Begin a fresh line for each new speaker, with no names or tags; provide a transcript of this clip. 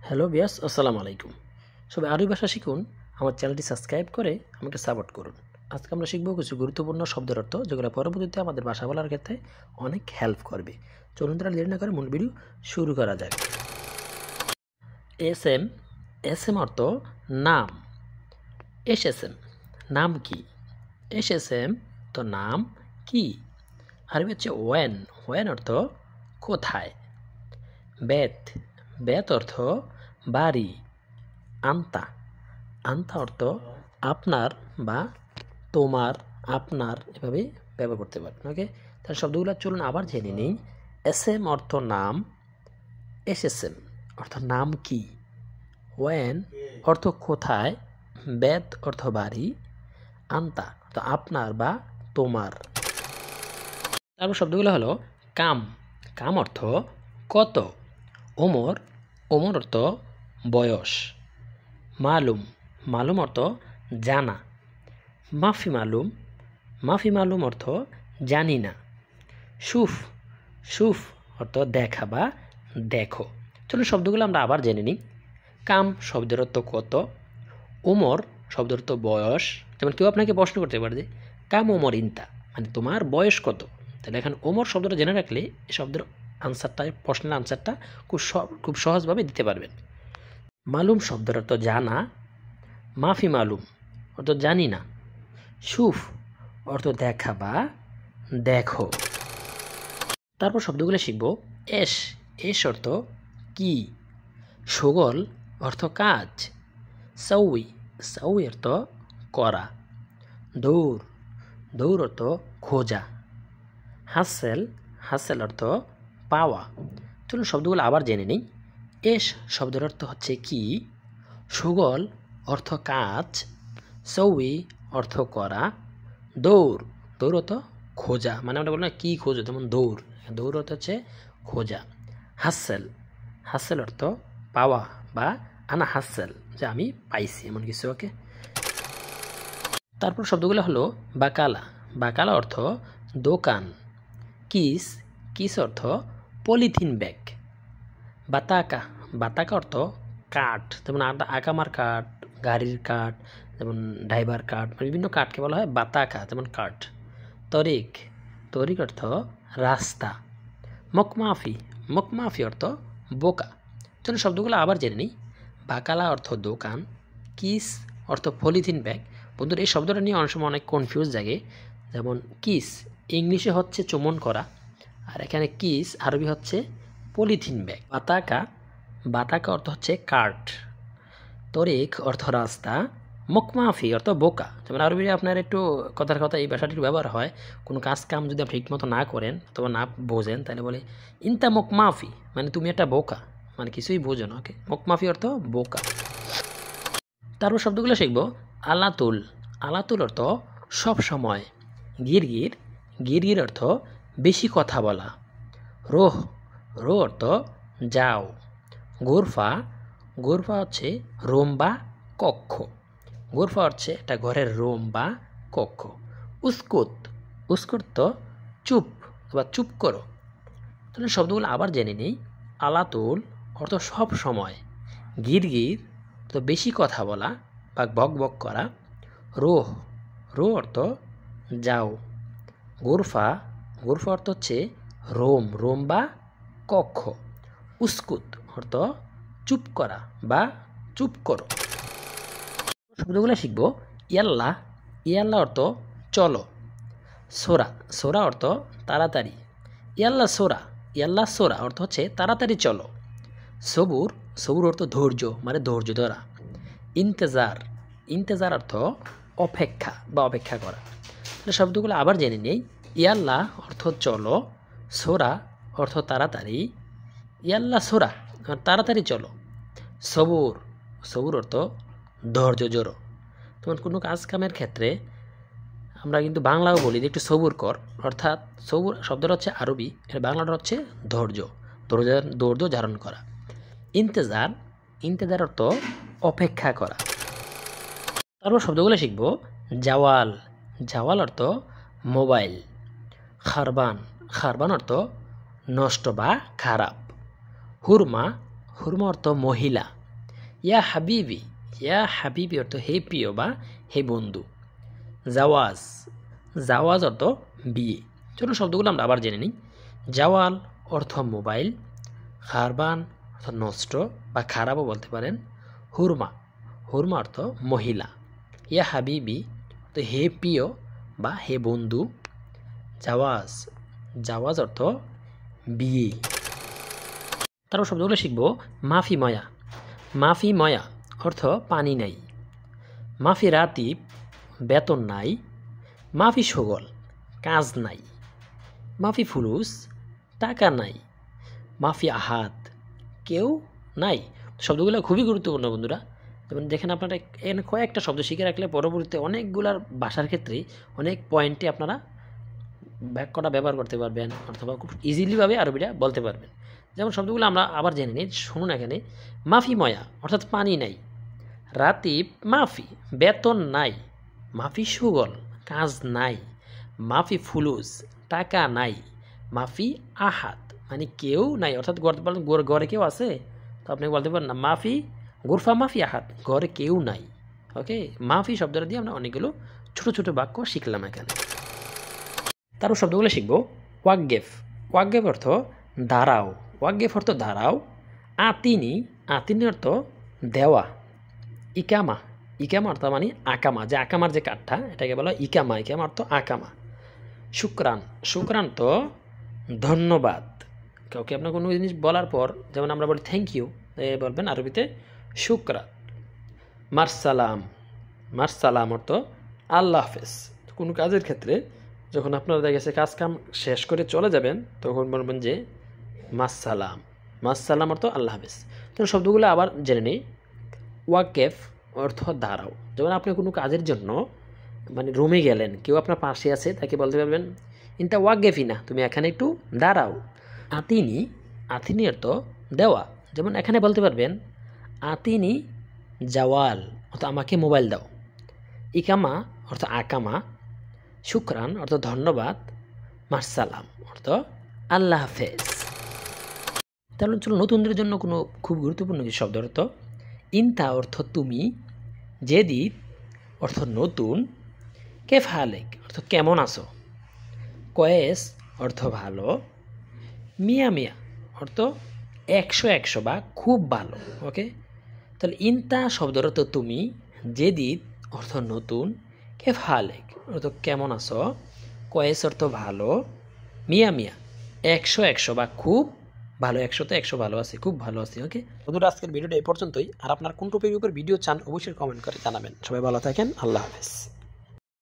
Hello বিয়াস, আসসালামু আলাইকুম। সবাই আরবি ভাষা শিখুন, আমার চ্যানেলটি সাবস্ক্রাইব করে আমাকে সাপোর্ট করুন। আজকে আমরা শিখব কিছু গুরুত্বপূর্ণ শব্দের অর্থ, যেগুলো পরবর্তীতে আমাদের ভাষা বলার ক্ষেত্রে অনেক হেল্প করবে। চলুন তারা দেরি না করে মূল ভিডিও শুরু করা যাক। এস এম অর্থ নাম। এম নাম কি? এম তো নাম কি? আরবি হচ্ছে ওয়েন অর্থ কোথায়। বেত অর্থ বাড়ি। আন্তা অর্থ আপনার বা তোমার, আপনার, এভাবে ব্যবহার করতে পারেন। ওকে, তাহলে শব্দগুলো চলুন আবার জেনে নিই। এম অর্থ নাম, এম অর্থ নাম কি, ওয়েন অর্থ কোথায়, বেত অর্থ বাড়ি, আন্তা অর্থ আপনার বা তোমার। তারপর শব্দগুলো হলো কাম অর্থ কত। ওমর অর্থ বয়স। মালুম অর্থ জানা। মাফি মালুম অর্থ জানি না। সুফ অর্থ দেখা বা দেখো। চলুন শব্দগুলো আমরা আবার জেনে নিই। কাম শব্দের অর্থ কত। ওমর শব্দের অর্থ বয়স। যেমন কেউ আপনাকে প্রশ্ন করতে পারে যে কাম ওমর ইন্তা, মানে তোমার বয়স কত। তাহলে এখন ওমর শব্দটা জেনে রাখলে এই শব্দের আনসারটা, প্রশ্নের আনসারটা খুব সহজভাবে দিতে পারবেন। মালুম শব্দের অর্থ জানা। মাফি মালুম অর্থ জানি না। সুফ অর্থ দেখা বা দেখো। তারপর শব্দগুলো শিখব। এস অর্থ কি। সুগল অর্থ কাজ। সাউই অর্থ করা। দৌড় অর্থ খোঁজা। হাসেল অর্থ পাওয়া। চলুন শব্দগুলো আবার জেনে নিই। এস শব্দের অর্থ হচ্ছে কি। সুগল অর্থ কাজ। সৌই অর্থ করা। দৌড় অর্থ খোঁজা, মানে আমরা বললাম কি খোঁজো, যেমন দৌড় অর্থ হচ্ছে খোঁজা। হাসেল অর্থ পাওয়া বা আনা হাসেল, যে আমি পাইছি এমন কিছু। ওকে, তারপর শব্দগুলো হলো বাকালা অর্থ দোকান। কিস অর্থ পলিথিন ব্যাগ। বাতাকা অর্থ কাঠ, যেমন আকামার কাঠ, গাড়ির কাঠ, যেমন ড্রাইভার কাঠ, বিভিন্ন কাঠকে বলা হয় বাতাকা, যেমন কাঠ। তরিক অর্থ রাস্তা। মকমাফি অর্থ বোকা। চলুন শব্দগুলো আবার জেনে নিই। বাকালা অর্থ দোকান। কিস অর্থ পলিথিন ব্যাগ। বন্ধুরা, এই শব্দটা নিয়ে অনেক সময় অনেক কনফিউজ জাগে। যেমন কিস ইংলিশে হচ্ছে চুমন করা, আর এখানে কিস আরবি হচ্ছে পলিথিন ব্যাগ। বাতাকা অর্থ হচ্ছে কাঠ। তরিক অর্থ রাস্তা। মকমাফি অর্থ বোকা। যেমন আরবি আপনার একটু কথার কথা এই ভাষাটির ব্যবহার হয়। কোনো কাম যদি আপনি ঠিকমতো না করেন অথবা না বোঝেন, তাহলে বলে ইনতা মকমাফি, মানে তুমি একটা বোকা, মানে কিছুই বোঝো না। ওকে, মকমাফি অর্থ বোকা। তারপর শব্দগুলো শিখব। আলাতুল অর্থ সব সময়। গিরগির অর্থ বেশি কথা বলা। রোহ অর্থ যাও। গোরফা হচ্ছে রোম বা কক্ষ। গোরফা হচ্ছে একটা ঘরের রোম বা কক্ষ। উস্কুত তো চুপ বা চুপ করো। তাহলে শব্দগুলো আবার জেনে নিই। আলাতুল অর্থ সব সময়। গিরগির তো বেশি কথা বলা বা বক বক করা। রোহ অর্থ যাও। গোরফা অর্থ হচ্ছে রোম বা কক্ষ। উস্কুত অর্থ চুপ করা বা চুপ করো। শব্দগুলো শিখব। ইয়াল্লা অর্থ চলো। সোরা অর্থ তাড়াতাড়ি। ইয়াল্লা সোরা অর্থ হচ্ছে তাড়াতাড়ি চলো। সবুর অর্থ ধৈর্য, মানে ধৈর্য ধরা। ইন্তেজার অর্থ অপেক্ষা বা অপেক্ষা করা। শব্দগুলো আবার জেনে নেই। ইয়াল্লা অর্থ চলো। সোরা অর্থ তাড়াতাড়ি। ইয়াল্লা সোরা তাড়াতাড়ি চলো। সবুর অর্থ ধৈর্য জোরো। তোমার কোনো কাজ কামের ক্ষেত্রে আমরা কিন্তু বাংলাও বলি যে একটু সবুর কর, অর্থাৎ সবুর শব্দটা হচ্ছে আরবি, এর বাংলাটা হচ্ছে ধৈর্য ধারণ করা। ইন্তেজার অর্থ অপেক্ষা করা। তারপর শব্দগুলো শিখব। জাওয়াল অর্থ মোবাইল। খারবান অর্থ নষ্ট বা খারাপ। হুরমা অর্থ মহিলা। ইয়া হাবিবি, ইয়া হাবিবি অর্থ হে প্রিয় বা হে বন্ধু। জাওয়াজ, জাওয়াজ অর্থ বিয়ে। চলুন শব্দগুলো আমরা আবার জেনে নিই। জাওয়াল অর্থ মোবাইল, খারবান অর্থ নষ্ট বা খারাপও বলতে পারেন। হুরমা, হুরমা অর্থ মহিলা। ইয়া হাবিবি অর্থ হে প্রিয় বা হে বন্ধু। জাওয়াজ, জাওয়াজ অর্থ বিয়ে। তারপর শব্দগুলো শিখব। মাফি ময়া, মাফি ময়া অর্থ পানি নাই। মাফি রাতিব বেতন নাই। মাফি সগল কাজ নাই। মাফি ফুলুস টাকা নাই। মাফি আহাত কেউ নাই। শব্দগুলো খুবই গুরুত্বপূর্ণ বন্ধুরা। যেমন দেখেন আপনারা এখানে কয়েকটা শব্দ শিখে রাখলে পরবর্তীতে অনেকগুলার ভাষার ক্ষেত্রে অনেক পয়েন্টে আপনারা বাক্যটা ব্যবহার করতে পারবেন অথবা খুব ইজিলিভাবে আরবিটা বলতে পারবেন। যেমন শব্দগুলো আমরা আবার জেনে নিই। শুনুন এখানে। মাফি ময়া অর্থাৎ পানি নাই। রাতিব মাফি বেতন নাই। মাফি সুগল কাজ নাই। মাফি ফুলুস টাকা নাই। মাফি আহাত মানে কেউ নাই, অর্থাৎ ঘরে কেউ আছে তো আপনি বলতে পারেন না মাফি গুরফা মাফি আহাত ঘরে কেউ নাই। ওকে, মাফি শব্দটা দিয়ে আমরা অনেকগুলো ছোট ছোট বাক্য শিখলাম এখানে। তারও শব্দগুলো শিখব। ওয়াকগেফ, ওয়াকগেফ অর্থ দাঁড়াও, ওয়াকগেফ অর্থ দাঁড়াও। আতিনি, আতিনি অর্থ দেওয়া। ইকামা, ইকামা অর্থ মানে আকামা, যে আকামার যে কাঠটা এটাকে বলা ইকামা, ইকামা অর্থ আকামা। শুক্রান, শুক্রান তো ধন্যবাদ। কাউকে আপনার কোনো জিনিস বলার পর যেমন আমরা বলি থ্যাংক ইউ, বলবেন আরবিতে শুক্রান। মারসালাম, মারসালাম অর্থ আল্লাহ হাফেজ। কোনো কাজের ক্ষেত্রে যখন আপনারা দেখা গেছে কাজ কাম শেষ করে চলে যাবেন তখন বলবেন যে মাসসালাম, মাসসালাম অর্থ আল্লাহ হাফেজ। তো শব্দগুলো আবার জেনে নিই। ওয়াকেফ অর্থ দাঁড়াও। যেমন আপনি কোনো কাজের জন্য মানে রুমে গেলেন, কেউ আপনার পাশে আছে, তাকে বলতে পারবেন ইনতা ওয়াকেফি না, তুমি এখানে একটু দাঁড়াও। আতিনি, আতিনি অর্থ দেওয়া। যেমন এখানে বলতে পারবেন আতিনি জাওয়াল অর্থ আমাকে মোবাইল দাও। ইকামা অর্থ আকামা। শুক্রান অর্থ ধন্যবাদ। মারসালাম অর্থ আল্লাহ হাফেজ। তাহলে চলো নতুনদের জন্য কোনো খুব গুরুত্বপূর্ণ কিছু শব্দ অর্থ। ইনতা অর্থ তুমি। জেদিদ অর্থ নতুন। কেফ হালেক অর্থ কেমন আছো। কয়েস অর্থ ভালো। মিয়া মিয়া অর্থ 100 বা খুব ভালো। ওকে, তাহলে ইনতা শব্দের অর্থ তুমি। জেদিদ অর্থ নতুন। কেফ হালেক অর্থ কেমন আছো। কয়েস অর্থ ভালো। মিয়া মিয়া 100 বা খুব ভালো, 100 ভালো আছে, খুব ভালো আছে। ওকে বন্ধুরা, আজকের ভিডিওটা এই পর্যন্তই। আর আপনার কোন টপিকের উপর ভিডিও চান অবশ্যই কমেন্ট করে জানাবেন। সবাই ভালো থাকেন, আল্লাহ হাফেজ।